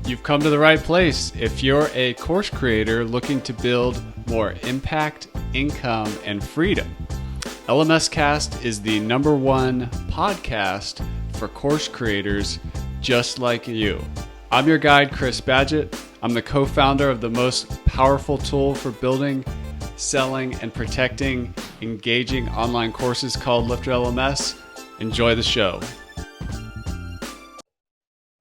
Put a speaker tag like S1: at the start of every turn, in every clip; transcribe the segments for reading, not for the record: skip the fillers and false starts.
S1: You've come to the right place. If you're a course creator looking to build more impact, income, and freedom, LMScast is the #1 podcast for course creators just like you. I'm your guide, Chris Badgett. I'm the co-founder of the most powerful tool for building, selling, and protecting engaging online courses called LifterLMS. Enjoy the show.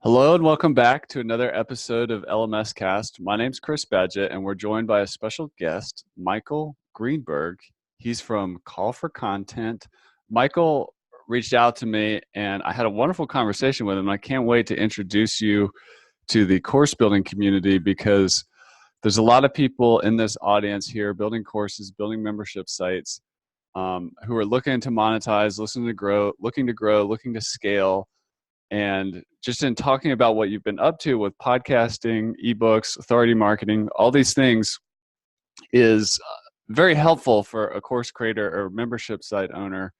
S1: Hello and welcome back to another episode of LMScast. My name's Chris Badgett and we're joined by a special guest, Michael Greenberg. He's from Call for Content. Michael reached out to me and I had a wonderful conversation with him. I can't wait to introduce you to the course building community because there's a lot of people in this audience here building courses, building membership sites, who are looking to monetize, looking to grow, looking to scale. And just in talking about what you've been up to with podcasting, ebooks, authority marketing, all these things is very helpful for a course creator or membership site owner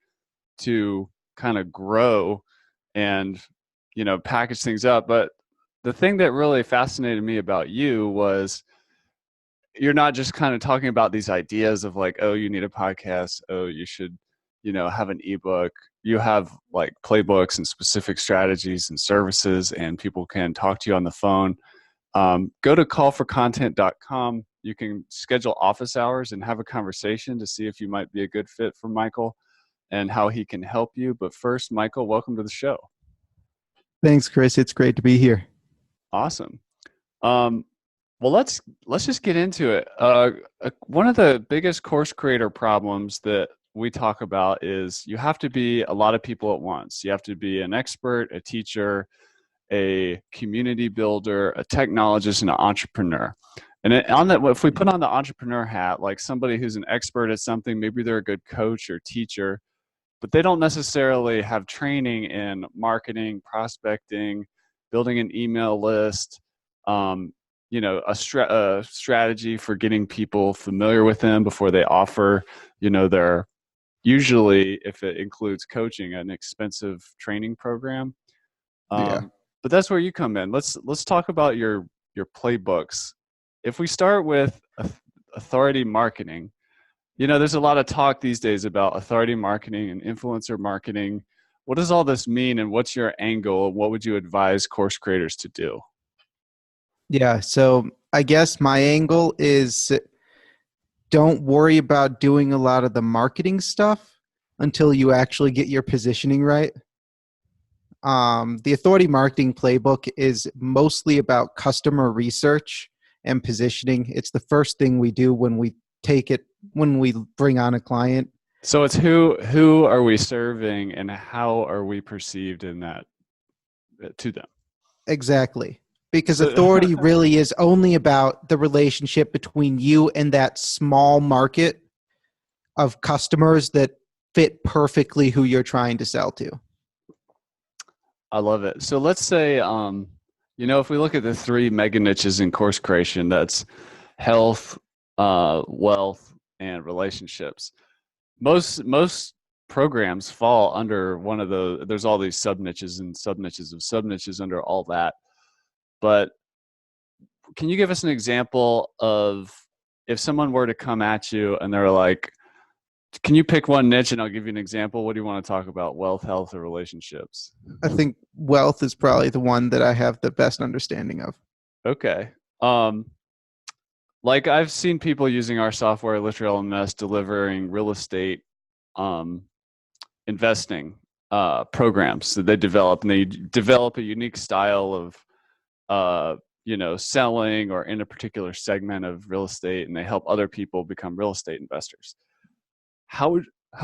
S1: to kind of grow and, package things up. But the thing that really fascinated me about you was you're not just kind of talking about these ideas of like, oh, you need a podcast. Oh, you should, have an ebook. You have like playbooks and specific strategies and services, and people can talk to you on the phone. Go to callforcontent.com. You can schedule office hours and have a conversation to see if you might be a good fit for Michael and how he can help you. But first, Michael, welcome to the show.
S2: Thanks, Chris. It's great to be here.
S1: Awesome. Well, let's just get into it. One of the biggest course creator problems that we talk about is you have to be a lot of people at once. You have to be an expert, a teacher, a community builder, a technologist, and an entrepreneur. And if we put on the entrepreneur hat, like somebody who's an expert at something, maybe they're a good coach or teacher, but they don't necessarily have training in marketing, prospecting, building an email list, a strategy for getting people familiar with them before they offer, their, usually if it includes coaching, an expensive training program. But that's where you come in. Let's talk about your playbooks. If we start with authority marketing, there's a lot of talk these days about authority marketing and influencer marketing. What does all this mean and what's your angle? What would you advise course creators to do?
S2: Yeah, so I guess my angle is don't worry about doing a lot of the marketing stuff until you actually get your positioning right. The authority marketing playbook is mostly about customer research and positioning. It's the first thing we do when we bring on a client.
S1: So it's who are we serving and how are we perceived in that to them?
S2: Exactly. Because authority really is only about the relationship between you and that small market of customers that fit perfectly who you're trying to sell to.
S1: I love it. So let's say, if we look at the 3 mega niches in course creation, that's health, wealth, and relationships. Most programs fall under one of those. There's all these sub niches and sub niches of sub niches under all that. But can you give us an example of if someone were to come at you and they're like, can you pick one niche and I'll give you an example? What do you want to talk about? Wealth, health, or relationships?
S2: I think wealth is probably the one that I have the best understanding of.
S1: Okay. Like I've seen people using our software, LifterLMS, delivering real estate investing programs that they develop. And they develop a unique style of selling or in a particular segment of real estate, and they help other people become real estate investors. How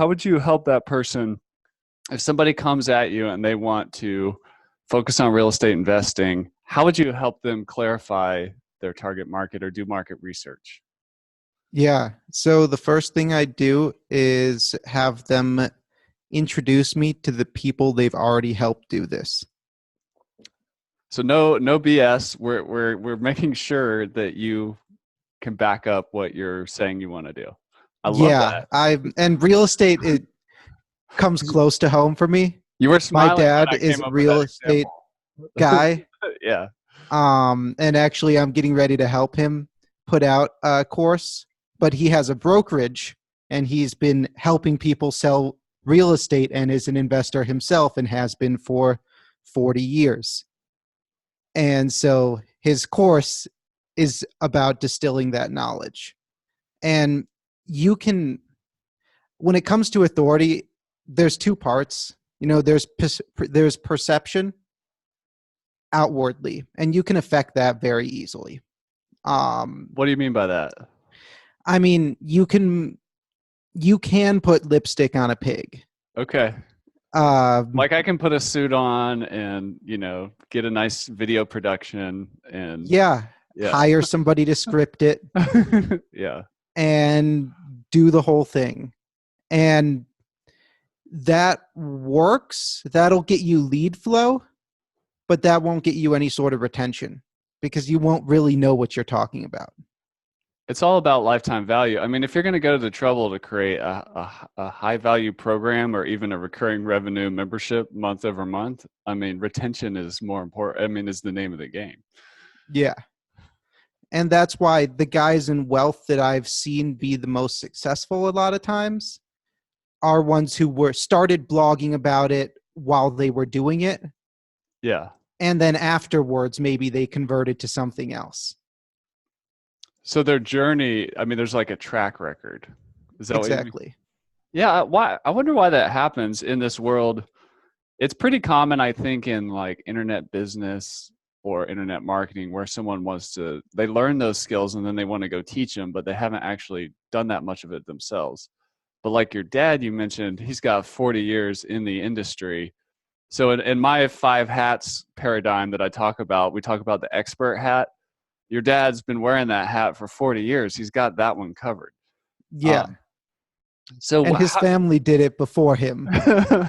S1: would you help that person if somebody comes at you and they want to focus on real estate investing? How would you help them clarify their target market or do market research?
S2: Yeah. So the first thing I do is have them introduce me to the people they've already helped do this.
S1: So no BS. We're making sure that you can back up what you're saying you want to do. I love that.
S2: And real estate, it comes close to home for me.
S1: You were smiling.
S2: My dad is a real estate guy.
S1: Yeah.
S2: And actually, I'm getting ready to help him put out a course, but he has a brokerage and he's been helping people sell real estate and is an investor himself and has been for 40 years. And so his course is about distilling that knowledge. And you can, when it comes to authority, there's two parts. There's perception outwardly, and you can affect that very easily.
S1: What do you mean by that?
S2: I mean, you can put lipstick on a pig.
S1: Okay.
S2: Um,
S1: Like I can put a suit on and, get a nice video production and
S2: yeah,
S1: yeah.
S2: hire somebody to script it
S1: Yeah.
S2: and do the whole thing. And that works. That'll get you lead flow, but that won't get you any sort of retention because you won't really know what you're talking about.
S1: It's all about lifetime value. I mean, if you're going to go to the trouble to create a high value program or even a recurring revenue membership month over month, I mean, retention is more important. I mean, is the name of the game.
S2: Yeah. And that's why the guys in wealth that I've seen be the most successful a lot of times are ones who were started blogging about it while they were doing it.
S1: Yeah.
S2: And then afterwards, maybe they converted to something else.
S1: So their journey, I mean, there's like a track record. Is that what you mean?
S2: Exactly.
S1: Yeah. Why? I wonder why that happens in this world. It's pretty common, I think, in like internet business or internet marketing where someone they learn those skills and then they want to go teach them, but they haven't actually done that much of it themselves. But like your dad, you mentioned, he's got 40 years in the industry. So in my 5 hats paradigm that I talk about, we talk about the expert hat. Your dad's been wearing that hat for 40 years. He's got that one covered.
S2: Yeah.
S1: So
S2: And his family did it before him.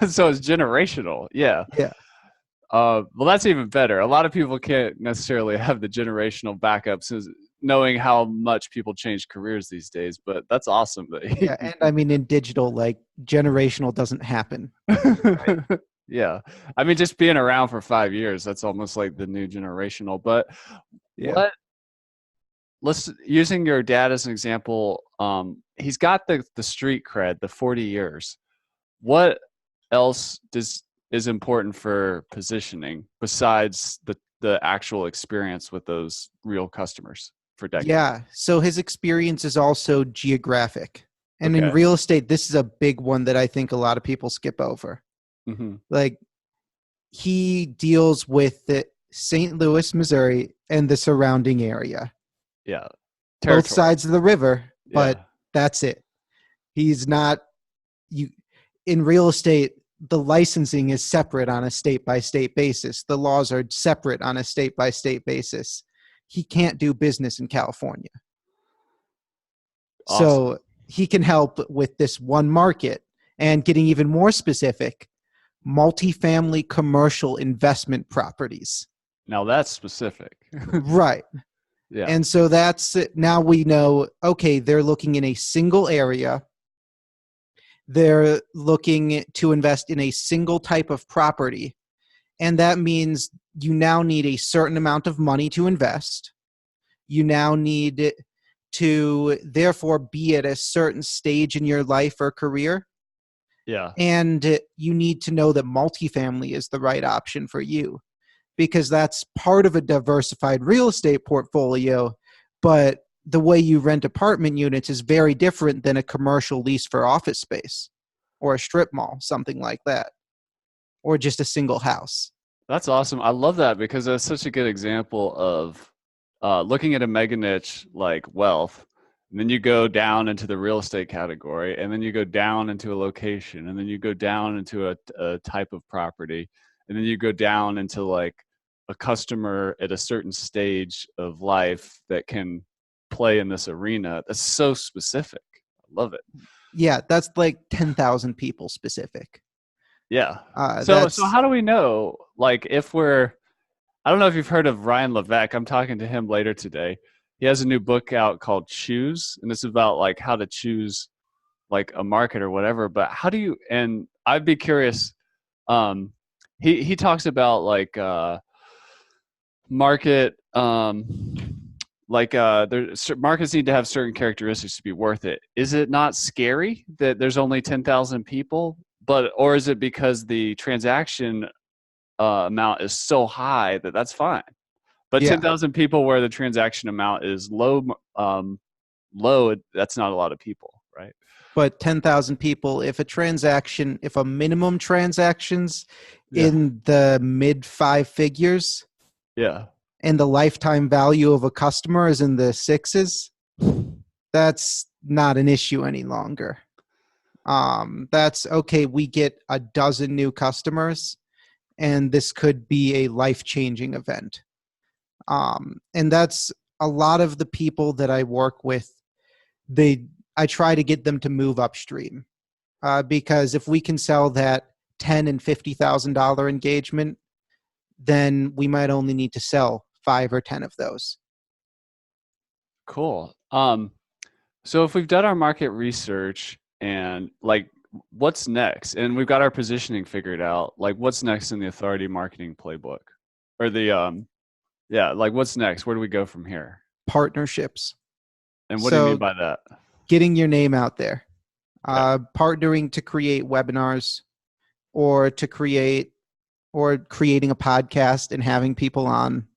S1: so it's generational. Yeah.
S2: Yeah.
S1: Well, that's even better. A lot of people can't necessarily have the generational backups, knowing how much people change careers these days. But that's awesome.
S2: Yeah. And I mean, in digital, like generational doesn't happen.
S1: Right? Yeah. I mean, just being around for 5 years, that's almost like the new generational. But
S2: Yeah.
S1: let's using your dad as an example. He's got the street cred, the 40 years. What else is important for positioning besides the actual experience with those real customers for decades?
S2: Yeah. So his experience is also geographic. And in
S1: Okay.
S2: real estate, this is a big one that I think a lot of people skip over.
S1: Mm-hmm.
S2: Like he deals with the St. Louis, Missouri, and the surrounding area.
S1: Yeah.
S2: Both
S1: Territory.
S2: sides of the river, but
S1: Yeah.
S2: that's it. He's not you in real estate. The licensing is separate on a state by state basis. The laws are separate on a state by state basis. He can't do business in California.
S1: Awesome.
S2: So he can help with this one market and getting even more specific, multifamily commercial investment properties.
S1: Now that's specific.
S2: Right.
S1: Yeah.
S2: And so that's now we know, okay, they're looking in a single area. They're looking to invest in a single type of property. And that means you now need a certain amount of money to invest. You now need to therefore be at a certain stage in your life or career.
S1: Yeah.
S2: And you need to know that multifamily is the right option for you because that's part of a diversified real estate portfolio. But the way you rent apartment units is very different than a commercial lease for office space or a strip mall, something like that, or just a single house.
S1: That's awesome. I love that because that's such a good example of looking at a mega niche like wealth. And then you go down into the real estate category, and then you go down into a location, and then you go down into a type of property, and then you go down into like a customer at a certain stage of life that can play in this arena. That's so specific. I love it.
S2: Yeah, that's like 10,000 people specific.
S1: Yeah. So
S2: That's
S1: how do we know, like, if we're, I don't know if you've heard of Ryan Levesque. I'm talking to him later today. He has a new book out called Choose, and it's about like how to choose like a market or whatever. But how do you, and I'd be curious, he talks about like market markets need to have certain characteristics to be worth it. Is it not scary that there's only 10,000 people, or is it because the transaction amount is so high that that's fine? But
S2: Yeah.
S1: 10,000 people where the transaction amount is low, that's not a lot of people, right?
S2: But 10,000 people, if a minimum transactions
S1: Yeah.
S2: in the mid five figures
S1: Yeah.
S2: and the lifetime value of a customer is in the sixes, that's not an issue any longer. That's okay. We get a dozen new customers, and this could be a life-changing event. And that's a lot of the people that I work with. I try to get them to move upstream because if we can sell that $10,000 and $50,000 engagement, then we might only need to sell 5 or 10 of those.
S1: Cool. So if we've done our market research and what's next, and we've got our positioning figured out, like what's next in the authority marketing playbook, or what's next? Where do we go from here?
S2: Partnerships.
S1: And what do you mean
S2: So
S1: by that?
S2: getting your name out there,
S1: Okay.
S2: partnering to create webinars or creating a podcast and having people on.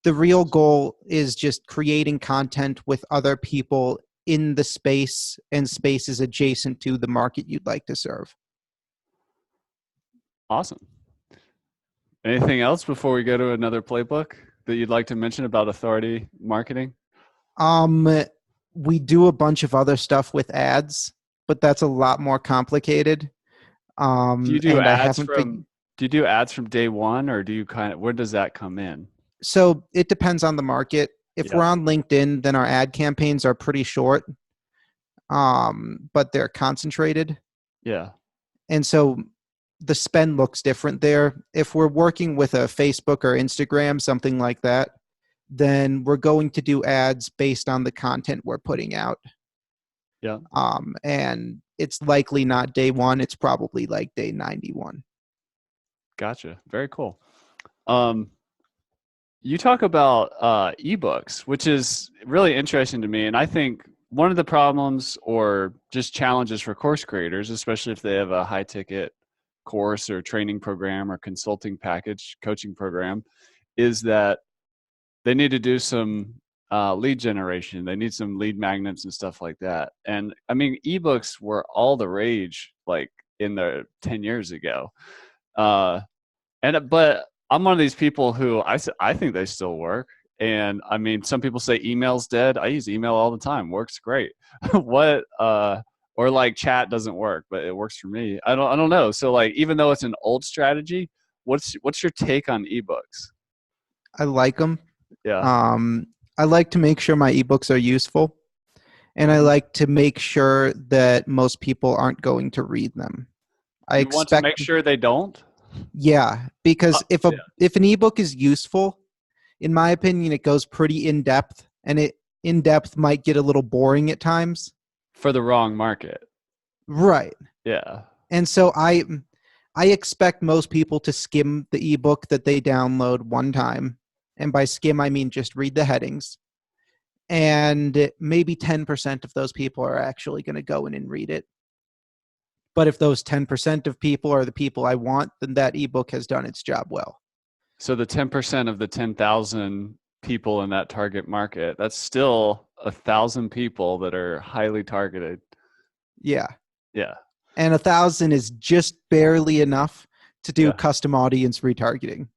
S2: The real goal is just creating content with other people in the space and spaces adjacent to the market you'd like to serve.
S1: Awesome. Anything else before we go to another playbook that you'd like to mention about authority marketing?
S2: We do a bunch of other stuff with ads, but that's a lot more complicated.
S1: Do you do
S2: And I
S1: ads
S2: haven't
S1: from do you do ads from day one, or do you where does that come in?
S2: So it depends on the market. If
S1: Yeah.
S2: we're on LinkedIn, then our ad campaigns are pretty short, but they're concentrated.
S1: Yeah.
S2: And so the spend looks different there. If we're working with a Facebook or Instagram, something like that, then we're going to do ads based on the content we're putting out.
S1: Yeah.
S2: And it's likely not day one. It's probably like day 91.
S1: Gotcha. Very cool. You talk about ebooks, which is really interesting to me. And I think one of the problems or just challenges for course creators, especially if they have a high ticket course or training program or consulting package, coaching program, is that they need to do some lead generation. They need some lead magnets and stuff like that. And I mean, ebooks were all the rage like in the 10 years ago. But I'm one of these people who I think they still work. And I mean, some people say email's dead. I use email all the time. Works great. Or like chat doesn't work, but it works for me. I don't know. So like, even though it's an old strategy, what's your take on ebooks?
S2: I like them.
S1: Yeah.
S2: Um, I like to make sure my ebooks are useful, and I
S1: Mhm.
S2: like to make sure that most people aren't going to read them. I
S1: You want to
S2: expect,
S1: make sure they don't?
S2: yeah, because
S1: Yeah.
S2: if an ebook is useful, in my opinion, it goes pretty in depth, and it in depth might get a little boring at times.
S1: For the wrong market.
S2: Right.
S1: Yeah.
S2: And so I expect most people to skim the ebook that they download one time. And by skim I mean just read the headings. And maybe 10% of those people are actually going to go in and read it. But if those 10% of people are the people I want, then that ebook has done its job well.
S1: So the 10% of the 10,000 people in that target market, that's still 1,000 people that are highly targeted.
S2: Yeah.
S1: Yeah.
S2: And 1,000 is just barely enough to do
S1: Yeah.
S2: custom audience retargeting.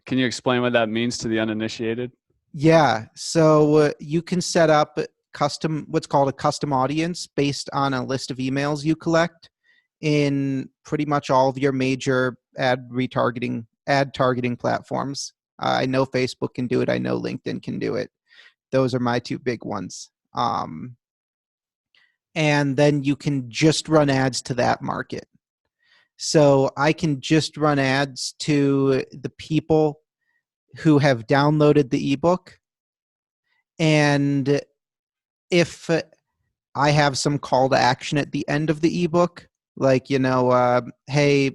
S1: Can you explain what that means to the uninitiated?
S2: Yeah. So you can set up what's called a custom audience based on a list of emails you collect in pretty much all of your major ad targeting platforms. I know Facebook can do it. I know LinkedIn can do it. Those are my two big ones. And then you can just run ads to that market. So I can just run ads to the people who have downloaded the ebook. And if I have some call to action at the end of the ebook, like, hey,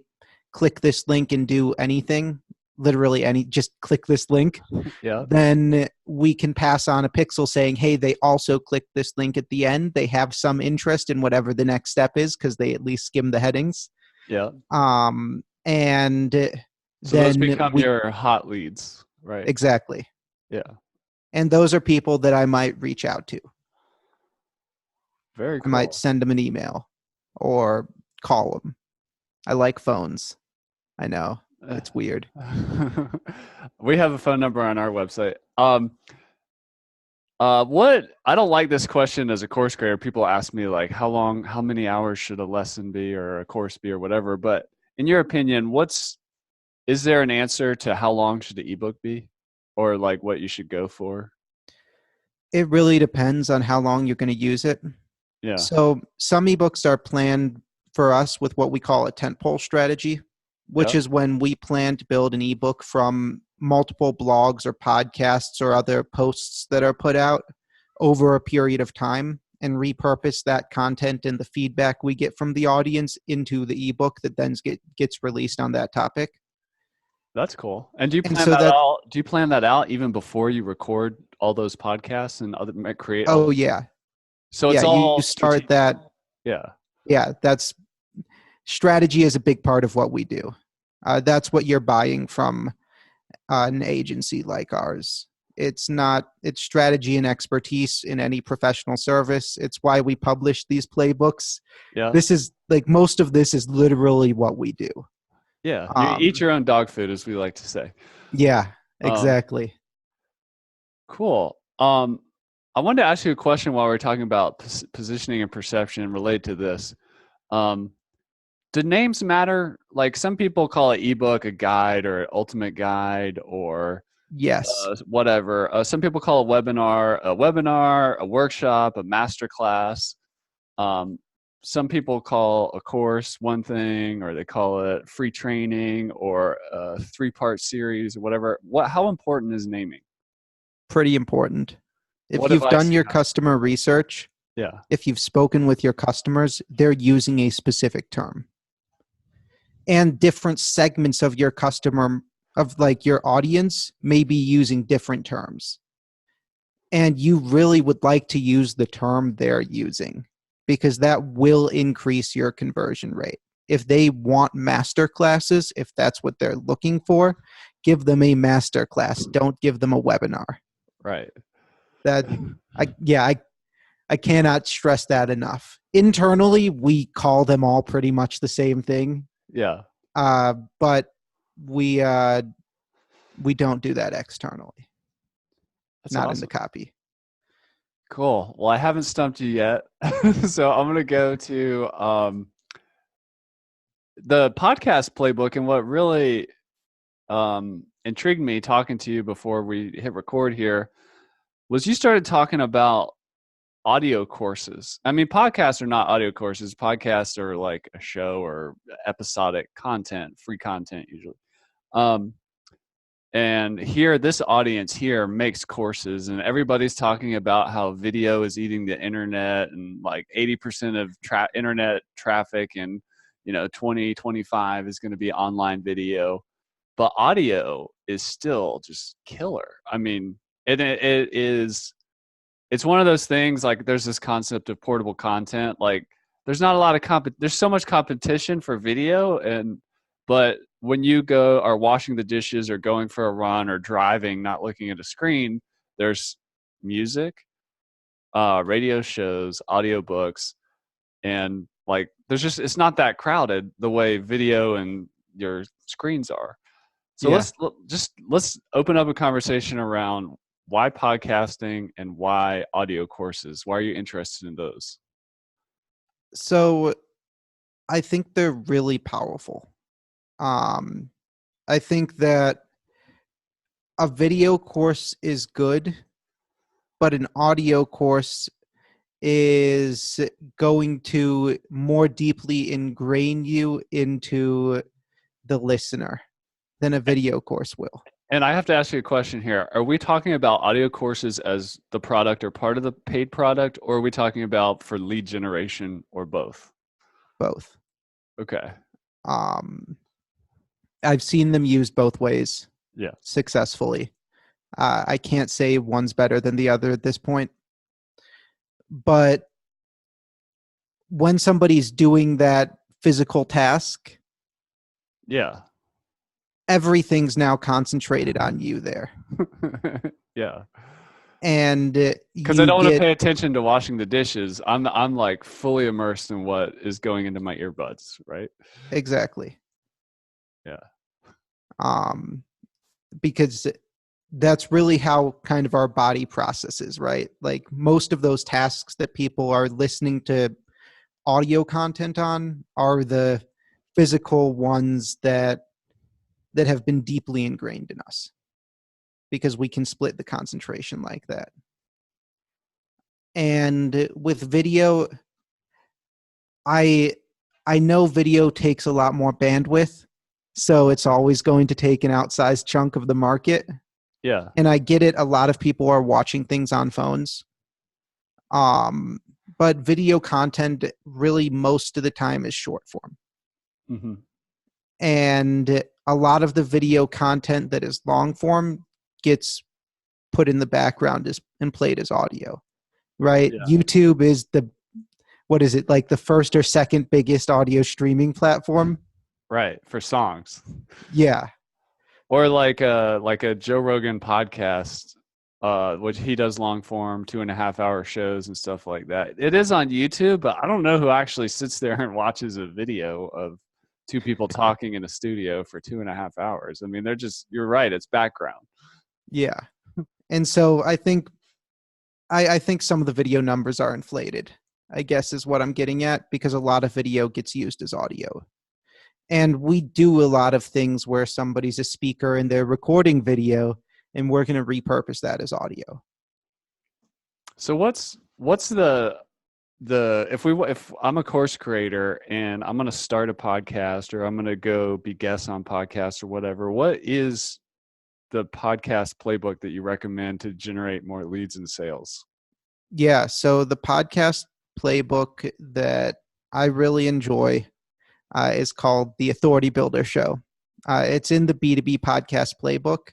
S2: click this link and do anything, literally any, just click this link,
S1: Yeah.
S2: then we can pass on a pixel saying, hey, they also clicked this link at the end. They have some interest in whatever the next step is because they at least skim the headings.
S1: Yeah.
S2: And
S1: So those
S2: then
S1: become
S2: we,
S1: your hot leads, right?
S2: exactly.
S1: Yeah.
S2: And those are people that I might reach out to.
S1: Very
S2: I might
S1: cool.
S2: send them an email or call them. I like phones. I know it's weird.
S1: We have a phone number on our website. What I don't like this question as a course creator. People ask me like, how many hours should a lesson be or a course be or whatever. But in your opinion, is there an answer to how long should the ebook be, or like what you should go for?
S2: It really depends on how long you're going to use it.
S1: Yeah.
S2: So some ebooks are planned for us with what we call a tentpole strategy, which
S1: Yep.
S2: is when we plan to build an ebook from multiple blogs or podcasts or other posts that are put out over a period of time and repurpose that content and the feedback we get from the audience into the ebook that then gets released on that topic.
S1: That's cool. And do you
S2: And
S1: plan
S2: so
S1: that
S2: that,
S1: out? Do you plan that out even before you record all those podcasts and create all?
S2: oh yeah,
S1: So
S2: yeah,
S1: it's
S2: you
S1: all
S2: start
S1: strategic.
S2: that.
S1: Yeah.
S2: Yeah, that's strategy is a big part of what we do. That's what you're buying from an agency like ours. It's strategy and expertise in any professional service. It's why we publish these playbooks.
S1: Yeah.
S2: This is like, most of this is literally what we do.
S1: Yeah. You eat
S2: Um,
S1: your own dog food, as we like to say.
S2: yeah,
S1: Um,
S2: exactly.
S1: cool. I wanted to ask you a question while we're talking about positioning and perception related to this. Um, do names matter? Like some people call it ebook a guide or ultimate guide or
S2: Yes,
S1: whatever. Some people call a webinar, a workshop, a master class. Um, some people call a course one thing, or they call it free training or a 3-part series or whatever. How important is naming?
S2: pretty important. If
S1: What
S2: you've
S1: advice
S2: done
S1: do you
S2: your
S1: have?
S2: customer research,
S1: Yeah.
S2: if you've spoken with your customers, they're using a specific term. And different segments of your customer, of like your audience, may be using different terms. And you really would like to use the term they're using because that will increase your conversion rate. If they want master classes, if that's what they're looking for, give them a master class. Don't give them a webinar.
S1: Right.
S2: That I cannot stress that enough. Internally, we call them all pretty much the same thing.
S1: Yeah.
S2: But we uh, we don't do that externally,
S1: That's
S2: not in the
S1: awesome.
S2: copy.
S1: Cool. Well, I haven't stumped you yet. So I'm going to go to the podcast playbook. And what really intrigued me talking to you before we hit record here was you started talking about audio courses. I mean, podcasts are not audio courses. Podcasts are like a show or episodic content, free content usually. Um, and here, this audience here makes courses, and everybody's talking about how video is eating the internet, and like 80% of internet traffic, and 2025 is going to be online video, but audio is still just killer. I mean, it is. It's one of those things. Like, there's this concept of portable content. Like, there's not a lot of there's so much competition for video, but when you go are washing the dishes or going for a run or driving, not looking at a screen, there's music, radio shows, audiobooks, and like it's not that crowded the way video and your screens are. So
S2: Yeah.
S1: let's open up a conversation around why podcasting and why audio courses. Why are you interested in those?
S2: So I think they're really powerful. Um, I think that a video course is good, but an audio course is going to more deeply ingrain you into the listener than a video course will.
S1: And I have to ask you a question here. Are we talking about audio courses as the product or part of the paid product, or are we talking about for lead generation or both?
S2: Both.
S1: Okay.
S2: Um, I've seen them used both ways
S1: Yeah.
S2: successfully. I can't say one's better than the other at this point. But when somebody's doing that physical task,
S1: Yeah.
S2: everything's now concentrated on you there.
S1: Yeah.
S2: And
S1: Because I
S2: you
S1: don't want to
S2: get
S1: pay attention to washing the dishes. I'm like fully immersed in what is going into my earbuds, right?
S2: exactly.
S1: Yeah.
S2: Um, because that's really how kind of our body processes, right? Like most of those tasks that people are listening to audio content on are the physical ones that have been deeply ingrained in us because we can split the concentration like that. And with video, I I know video takes a lot more bandwidth, so it's always going to take an outsized chunk of the market.
S1: Yeah.
S2: And I get it, a lot of people are watching things on phones. Um, but video content really most of the time is short form.
S1: Hmm.
S2: And a lot of the video content that is long form gets put in the background and played as audio, right?
S1: Yeah.
S2: YouTube is the what is it, like the first or second biggest audio streaming platform?
S1: Right. For songs.
S2: Yeah.
S1: Or like a Joe Rogan podcast, which he does long form 2.5 hour shows and stuff like that. It is on YouTube, but I don't know who actually sits there and watches a video of two people talking in a studio for 2.5 hours. I mean, they're just, you're right, it's background.
S2: Yeah. And so I think some of the video numbers are inflated, I guess is what I'm getting at, because a lot of video gets used as audio. And we do a lot of things where somebody's a speaker and they're recording video, and we're going to repurpose that as audio.
S1: So what's the if I'm a course creator and I'm going to start a podcast or I'm going to go be guest on podcasts or whatever, what is the podcast playbook that you recommend to generate more leads and sales?
S2: Yeah. So the podcast playbook that I really enjoy is called the Authority Builder Show. It's in the B2B podcast playbook,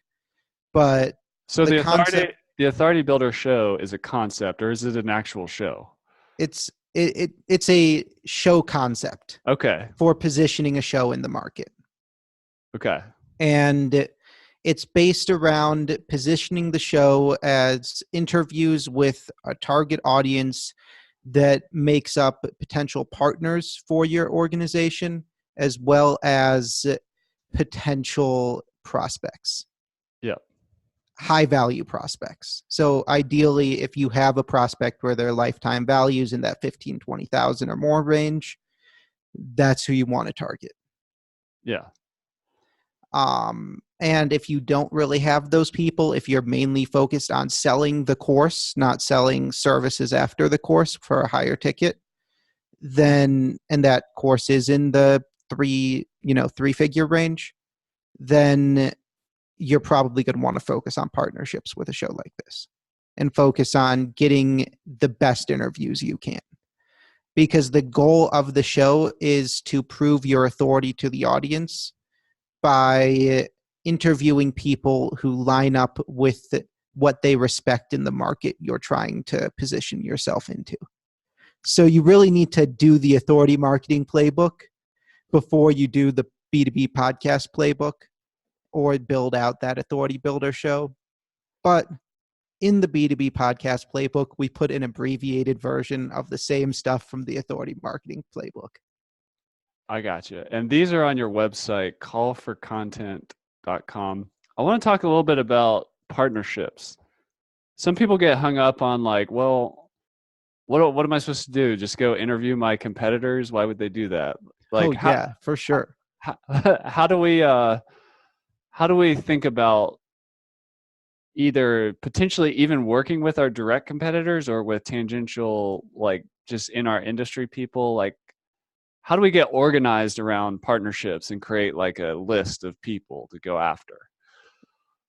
S2: but
S1: So
S2: the concept
S1: the authority builder show is a concept or is it an actual show?
S2: it's a show concept
S1: Okay.
S2: for positioning a show in the market.
S1: Okay.
S2: And it's based around positioning the show as interviews with a target audience that makes up potential partners for your organization as well as potential prospects,
S1: Yeah.
S2: high value prospects. So ideally, if you have a prospect where their lifetime values in that 15, 20,000 or more range, that's who you want to target.
S1: Yeah.
S2: And if you don't really have those people, if you're mainly focused on selling the course, not selling services after the course for a higher ticket, then, and that course is in the three-figure range, then you're probably going to want to focus on partnerships with a show like this and focus on getting the best interviews you can. Because the goal of the show is to prove your authority to the audience by interviewing people who line up with what they respect in the market you're trying to position yourself into. So you really need to do the authority marketing playbook before you do the B2B podcast playbook or build out that authority builder show. But in the B2B podcast playbook, we put an abbreviated version of the same stuff from the authority marketing playbook.
S1: I got you. And these are on your website, callforcontent.com. I want to talk a little bit about partnerships. Some people get hung up on like, well, what am I supposed to do? Just go interview my competitors? Why would they do that?
S2: Oh
S1: Like
S2: yeah, for sure.
S1: how, how do we think about either potentially even working with our direct competitors or with tangential, like just in our industry people? Like, how do we get organized around partnerships and create like a list of people to go after?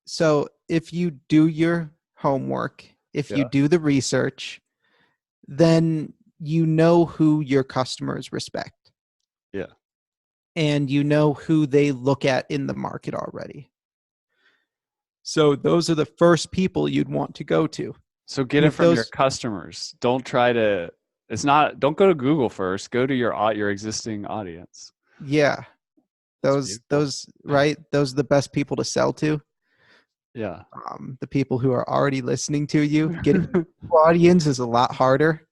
S2: So if you do your homework, if you
S1: Yeah.
S2: do the research, then you know who your customers respect.
S1: Yeah.
S2: and you know who they look at in the market already. So those are the first people you'd want to go to.
S1: So get
S2: And
S1: it
S2: if
S1: from your
S2: those,
S1: customers. Don't try to. It's not. Don't go to Google first. Go to your existing audience.
S2: yeah,
S1: That's
S2: those,
S1: beautiful.
S2: those, right? Those are the best people to sell to.
S1: Yeah.
S2: The people who are already listening to you. Getting a audience is a lot harder.
S1: Yeah.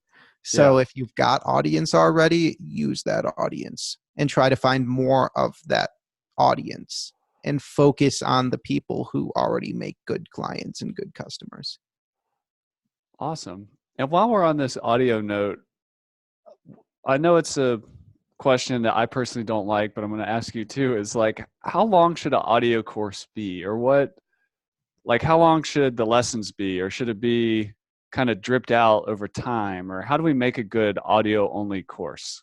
S2: So if you've got audience already, use that audience and try to find more of that audience and focus on the people who already make good clients and good customers.
S1: Awesome. And while we're on this audio note, I know it's a question that I personally don't like, but I'm going to ask you too, is like, how long should an audio course be? Or what, like, how long should the lessons be? Or should it be kind of dripped out over time? Or how do we make a good audio only course?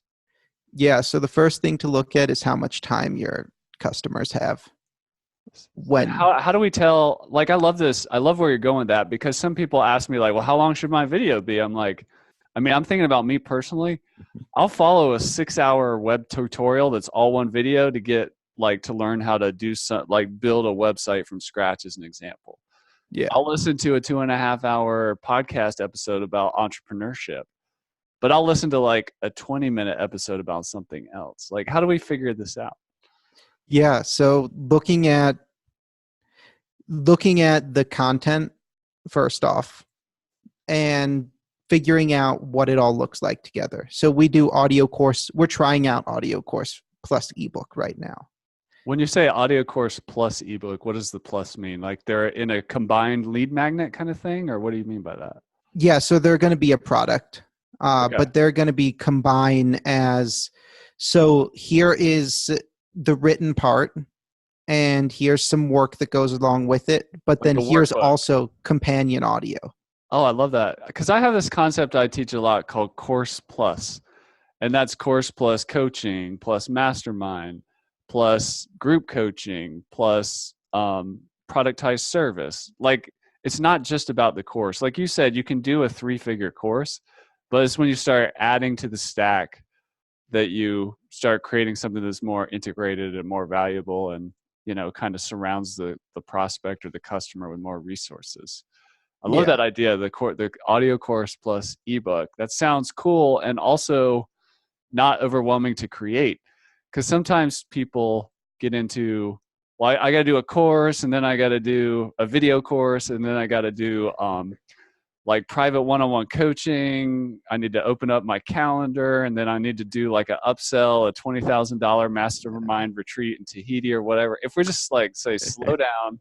S2: Yeah, so the first thing to look at is how much time your customers have.
S1: And
S2: When,
S1: how do we tell, like, I love this. I love where you're going with that, because some people ask me like, well, how long should my video be? I'm like, I mean, I'm thinking about me personally. I'll follow a 6-hour web tutorial that's all one video to get like to learn how to do some like build a website from scratch as an example.
S2: yeah.
S1: I'll listen to a 2.5-hour podcast episode about entrepreneurship, but I'll listen to like a 20-minute episode about something else. Like, how do we figure this out?
S2: Yeah, so looking at the content first off and figuring out what it all looks like together. So we do audio course. We're trying out audio course plus ebook right now.
S1: When you say audio course plus ebook, what does the plus mean? Like they're in a combined lead magnet kind of thing, or what do you mean by that?
S2: Yeah, so they're going to be a product,
S1: Okay.
S2: but they're going to be combined as, so here is the written part, and here's some work that goes along with it, but
S1: Like
S2: then
S1: a
S2: here's
S1: workbook.
S2: also companion audio.
S1: Oh, I love that. Because I have this concept I teach a lot called Course Plus. And that's course plus coaching, plus mastermind, plus group coaching, plus productized service. Like it's not just about the course. Like you said, you can do a 3-figure course, but it's when you start adding to the stack that you start creating something that's more integrated and more valuable and kind of surrounds the prospect or the customer with more resources. I love
S2: Yeah.
S1: that idea, the audio course plus ebook. That sounds cool, and also not overwhelming to create, because sometimes people get into, well, I got to do a course, and then I got to do a video course, and then I got to do like private one-on-one coaching. I need to open up my calendar, and then I need to do like an upsell, a $20,000 mastermind retreat in Tahiti or whatever. If we're just like say slow down,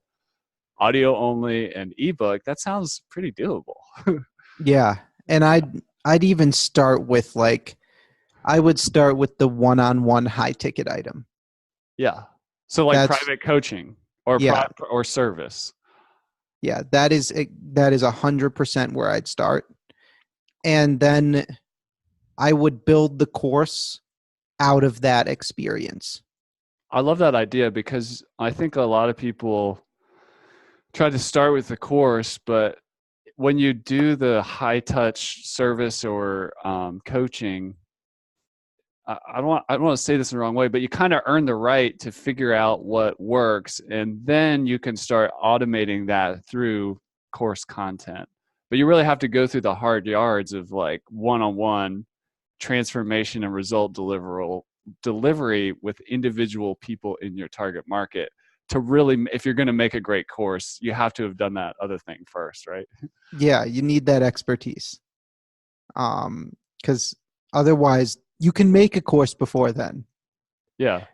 S1: audio only, and ebook, that sounds pretty doable.
S2: Yeah. And I'd even start with I would start with the one-on-one high ticket item.
S1: Yeah. So like
S2: That's
S1: private coaching or
S2: yeah.
S1: or service.
S2: Yeah, that is 100% where I'd start. And then I would build the course out of that experience.
S1: I love that idea, because I think a lot of people try to start with the course, but when you do the high touch service or coaching, I don't want to say this in the wrong way, but you kind of earn the right to figure out what works, and then you can start automating that through course content. But you really have to go through the hard yards of like one-on-one transformation and result delivery with individual people in your target market to really, if you're going to make a great course, you have to have done that other thing first, right?
S2: Yeah, you need that expertise. Because otherwise you can make a course before then
S1: Yeah.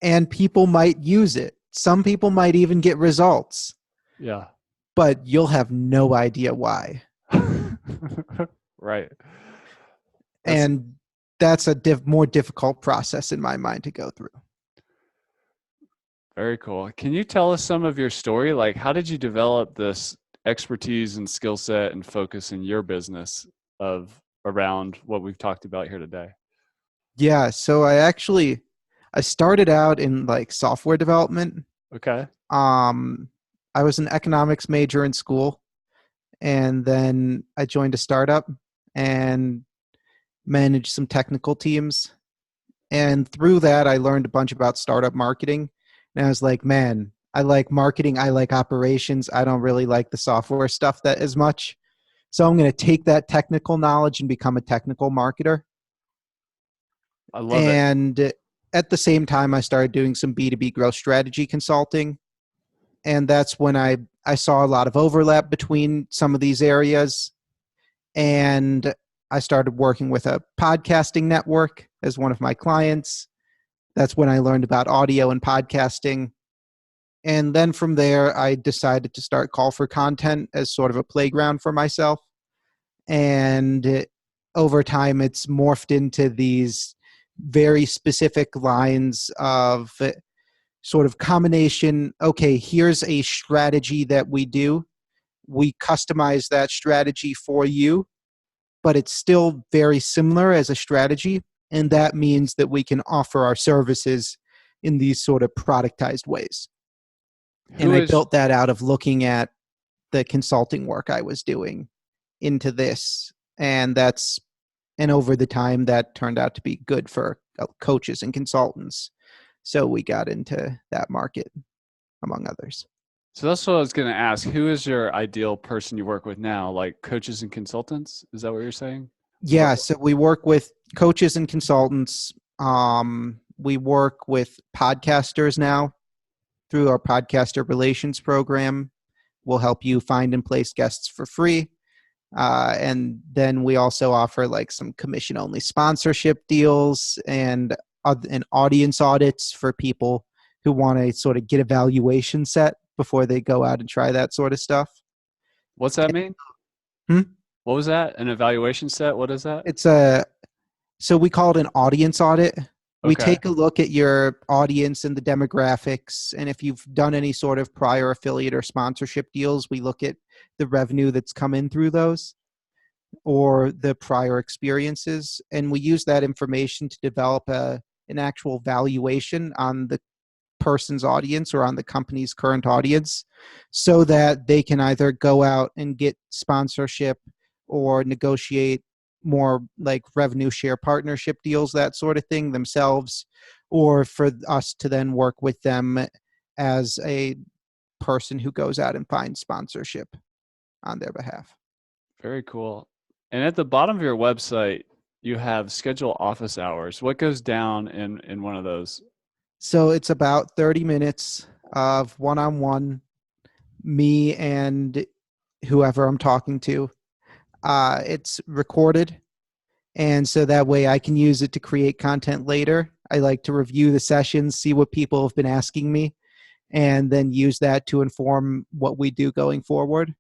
S2: and people might use it. Some people might even get results,
S1: Yeah.
S2: but you'll have no idea why.
S1: Right. That's
S2: And that's a more difficult process in my mind to go through.
S1: very cool. Can you tell us some of your story? Like, how did you develop this expertise and skill set and focus in your business of around what we've talked about here today?
S2: Yeah, so I started out in software development.
S1: Okay.
S2: Um, I was an economics major in school, and then I joined a startup and managed some technical teams. And through that, I learned a bunch about startup marketing. And I was like, man, I like marketing. I like operations. I don't really like the software stuff that as much. So I'm going to take that technical knowledge and become a technical marketer.
S1: I love it.
S2: And at the same time, I started doing some B2B growth strategy consulting. And that's when I saw a lot of overlap between some of these areas. And I started working with a podcasting network as one of my clients. That's when I learned about audio and podcasting. And then from there, I decided to start Call for Content as sort of a playground for myself. And over time, it's morphed into these very specific lines of sort of combination. Okay, here's a strategy that we do. We customize that strategy for you, but it's still very similar as a strategy. And that means that we can offer our services in these sort of productized ways. And
S1: Who
S2: I
S1: is
S2: built that out of looking at the consulting work I was doing into this. And over the time that turned out to be good for coaches and consultants. So we got into that market, among others.
S1: so that's what I was going to ask. Who is your ideal person you work with now? Like coaches and consultants? Is that what you're saying?
S2: Yeah,
S1: Or
S2: so we work with coaches and consultants. We work with podcasters now through our podcaster relations program. We'll help you find and place guests for free. And then we also offer like some commission only sponsorship deals and audience audits for people who want to sort of get a valuation set before they go out and try that sort of stuff.
S1: what's that mean?
S2: Hmm?
S1: What was that? An evaluation set? What is that?
S2: So we call it an audience audit. We
S1: Okay.
S2: take a look at your audience and the demographics. And if you've done any sort of prior affiliate or sponsorship deals, we look at the revenue that's come in through those or the prior experiences. And we use that information to develop an actual valuation on the person's audience or on the company's current audience so that they can either go out and get sponsorship or negotiate more like revenue share partnership deals, that sort of thing themselves, or for us to then work with them as a person who goes out and finds sponsorship on their behalf.
S1: Very cool. And at the bottom of your website, you have schedule office hours. What goes down in one of those?
S2: So it's about 30 minutes of one-on-one, me and whoever I'm talking to. It's recorded. And so that way I can use it to create content later. I like to review the sessions, see what people have been asking me, and then use that to inform what we do going forward.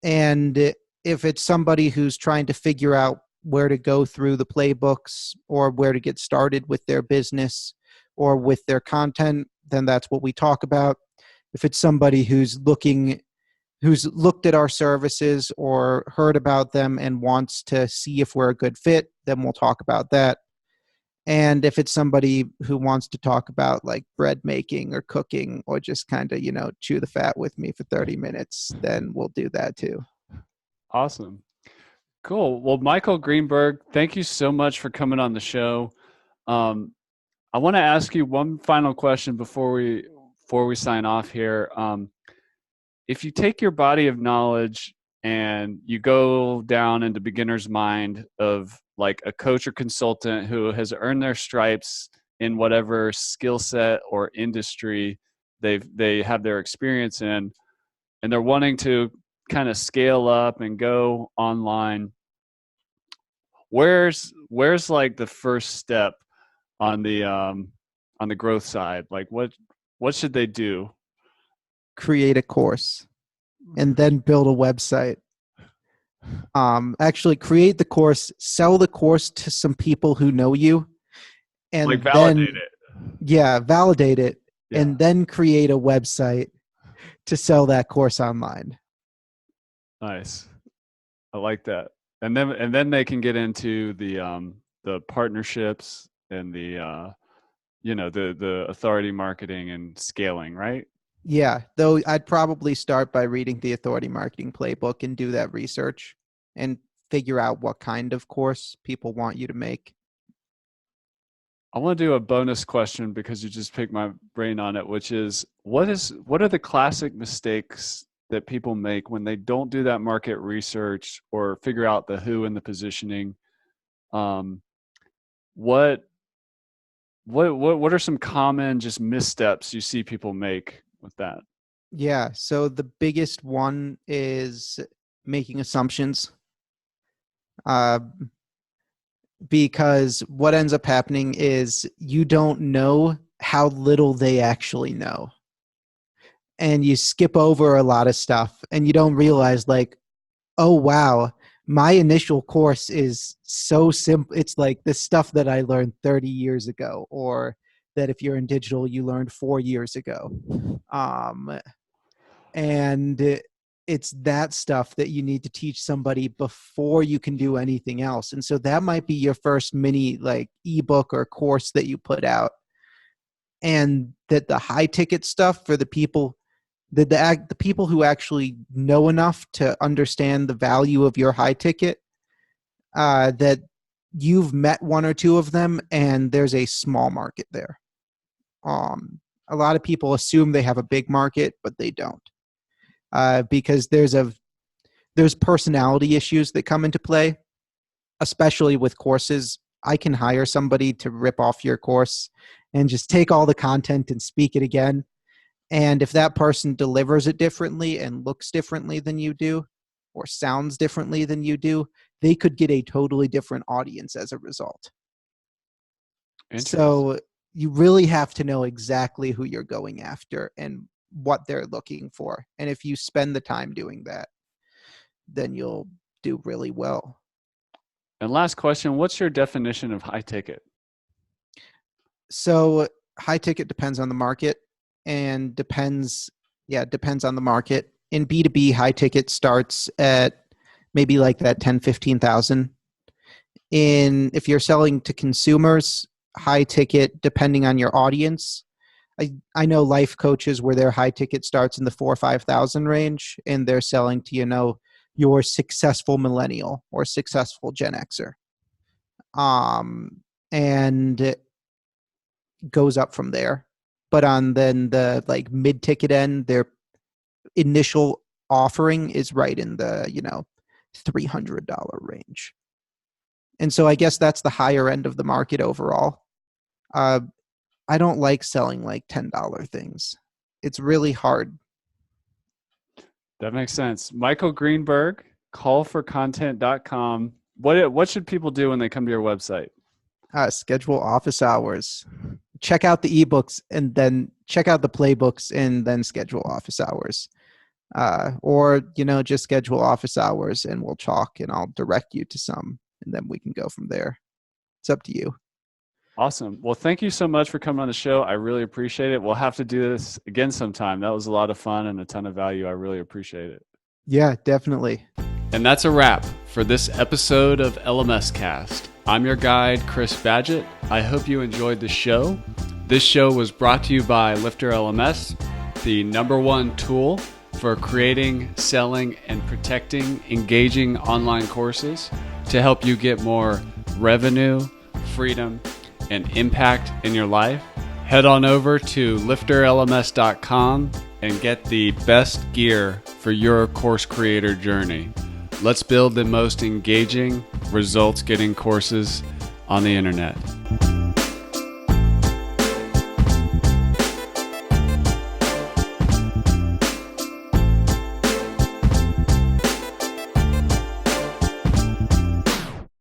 S2: And if it's somebody who's trying to figure out where to go through the playbooks or where to get started with their business or with their content, then that's what we talk about. If it's somebody who's looked at our services or heard about them and wants to see if we're a good fit, then we'll talk about that. And if it's somebody who wants to talk about like bread making or cooking or just kind of, chew the fat with me for 30 minutes, then we'll do that too.
S1: Awesome. Cool. Well, Michael Greenberg, thank you so much for coming on the show. Um, I want to ask you one final question before we sign off here. If you take your body of knowledge and you go down into beginner's mind of like a coach or consultant who has earned their stripes in whatever skill set or industry they have their experience in, and they're wanting to kind of scale up and go online, where's like the first step on the growth side? Like what should they do?
S2: Create a course and then build a website. Actually create the course, sell the course to some people who know you,
S1: Like
S2: and
S1: validate
S2: then,
S1: it.
S2: yeah, validate it,
S1: Yeah.
S2: and then create a website to sell that course online.
S1: Nice. I like that. And then they can get into the partnerships and the authority marketing and scaling, right?
S2: Yeah, though I'd probably start by reading the Authority Marketing Playbook and do that research and figure out what kind of course people want you to make.
S1: I want to do a bonus question because you just picked my brain on it, which is what are the classic mistakes that people make when they don't do that market research or figure out the who and the positioning? Um, what what are some common just missteps you see people make with that?
S2: Yeah. So the biggest one is making assumptions. Uh, because what ends up happening is you don't know how little they actually know. And you skip over a lot of stuff and you don't realize, like, oh, wow, my initial course is so simple. It's like the stuff that I learned 30 years ago, or that if you're in digital, you learned 4 years ago. Um, and it's that stuff that you need to teach somebody before you can do anything else. And so that might be your first mini like ebook or course that you put out. And that the high ticket stuff for the people, the people who actually know enough to understand the value of your high ticket, that you've met one or two of them and there's a small market there. A lot of people assume they have a big market, but they don't. Because there's personality issues that come into play, especially with courses. I can hire somebody to rip off your course and just take all the content and speak it again. And if that person delivers it differently and looks differently than you do, or sounds differently than you do, they could get a totally different audience as a result.
S1: Interesting.
S2: So you really have to know exactly who you're going after and what they're looking for. And if you spend the time doing that, then you'll do really well.
S1: And last question, what's your definition of high ticket?
S2: So high ticket depends on the market and depends on the market. In B2B, high ticket starts at maybe like that 10, 15,000. If you're selling to consumers, high ticket, depending on your audience, I know life coaches where their high ticket starts in the 4 or 5,000 range, and they're selling to, your successful millennial or successful Gen Xer. And it goes up from there. But on then the like mid ticket end, their initial offering is right in the, $300 range. And so I guess that's the higher end of the market overall. I don't like selling like $10 things. It's really hard.
S1: That makes sense. Michael Greenberg, callforcontent.com. What should people do when they come to your website?
S2: Schedule office hours. Check out the ebooks and then check out the playbooks and then schedule office hours. Or, just schedule office hours and we'll talk and I'll direct you to some and then we can go from there. It's up to you.
S1: Awesome. Well, thank you so much for coming on the show. I really appreciate it. We'll have to do this again sometime. That was a lot of fun and a ton of value. I really appreciate it.
S2: Yeah, definitely.
S1: And that's a wrap for this episode of LMScast. I'm your guide, Chris Badgett. I hope you enjoyed the show. This show was brought to you by LifterLMS, the #1 tool for creating, selling, and protecting engaging online courses to help you get more revenue, freedom, and impact in your life. Head on over to lifterlms.com and get the best gear for your course creator journey. Let's build the most engaging, results-getting courses on the internet.